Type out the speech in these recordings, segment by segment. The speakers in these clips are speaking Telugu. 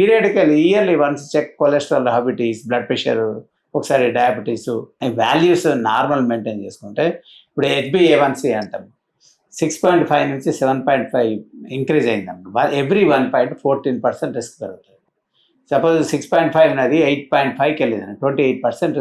Periodical yearly once check cholesterol, diabetes, blood pressure, ఒకసారి డయాబెటీస్ వాల్యూస్ నార్మల్ మెయింటైన్ చేసుకుంటే ఇప్పుడు HbA1c అంటాం 6.5 నుంచి 7.5 ఇంక్రీజ్ అయిందన్నమాట. ఎవ్రీ 1 పాయింట్ 14% రిస్క్ పెరుగుతుంది. సపోజ్ 6.5 ఉన్నది 8.5కి వెళ్ళింది, 28%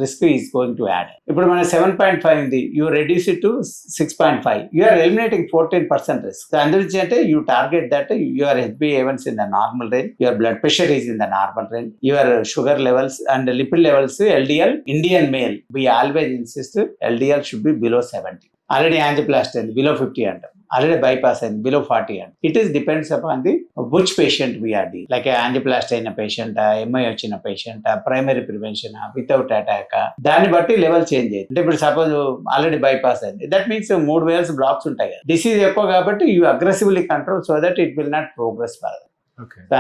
risk is going to add. ఇప్పుడు మన 7.5 ఉంది, you reduce it to 6.5, you are eliminating 14% risk. అందురించి అంటే you target that your HbA1c in the normal range, your blood pressure is in the normal range, your sugar levels and lipid levels, LDL, Indian male we always insist LDL should be below 70. Already angioplasty అయింది బిలో 50 అంటాం, ఆల్రెడీ బైపాస్ అయింది బిలో 40 అంటాం. It is depends upon the which patient we are డీ. లైక్ యాంజియోప్లాస్టీ అయిన పేషెంట్, MI వచ్చిన patient, primary prevention, without attack, దాన్ని బట్టి లెవెల్ చేంజ్ అయింది. అంటే ఇప్పుడు సపోజ్ ఆల్రెడీ బైపాస్ అయింది, దట్ మీన్స్ 3 వేవ్స్ బ్లాక్స్ ఉంటాయి కదా. డిసీజ్ ఎక్కువ కాబట్టి you aggressively control so that it will not progress further.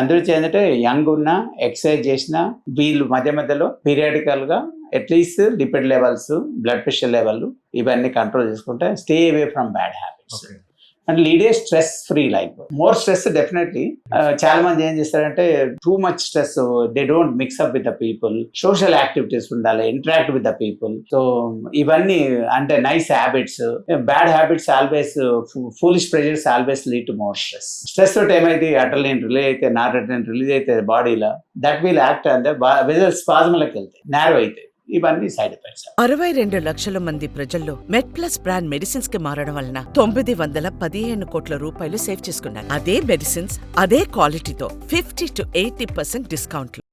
అందులో ఏంటంటే యంగ్ ఉన్నా, ఎక్సర్సైజ్ చేసినా, వీళ్ళు మధ్య మధ్యలో పీరియాడికల్ గా at least lipid levels, blood pressure level ఇవన్నీ కంట్రోల్ చేసుకుంటే stay away from bad habits and lead a stress free life. More stress definitely చాలా మంది ఏం చేస్తారంటే too much stress, they don't mix up with the people, social activities ఉండాలి, interact with the people. So ఇవన్నీ అంటే nice habits. Bad habits always, foolish pressures always lead to more stress. Stress తోటి ఏమైతే అడ్రినలిన్ రిలీజ్ అయితే, నార్ఎడ్రినలిన్ రిలీజ్ అయితే బాడీలో, దట్ విల్ యాక్ట్ అంటే వెజల్ స్పాజంలకు వెళ్తాయి, నేరో అయితే. ఇవన్నీ సైడ్ ఎఫెక్ట్స్. 62 లక్షల మంది ప్రజల్లో మెడ్ప్లస్ బ్రాండ్ మెడిసిన్స్ కి మారడం వలన 915 కోట్ల రూపాయలు సేవ్ చేసుకున్నారు. అదే మెడిసిన్స్, అదే క్వాలిటీతో 50 to 80% డిస్కౌంట్లు.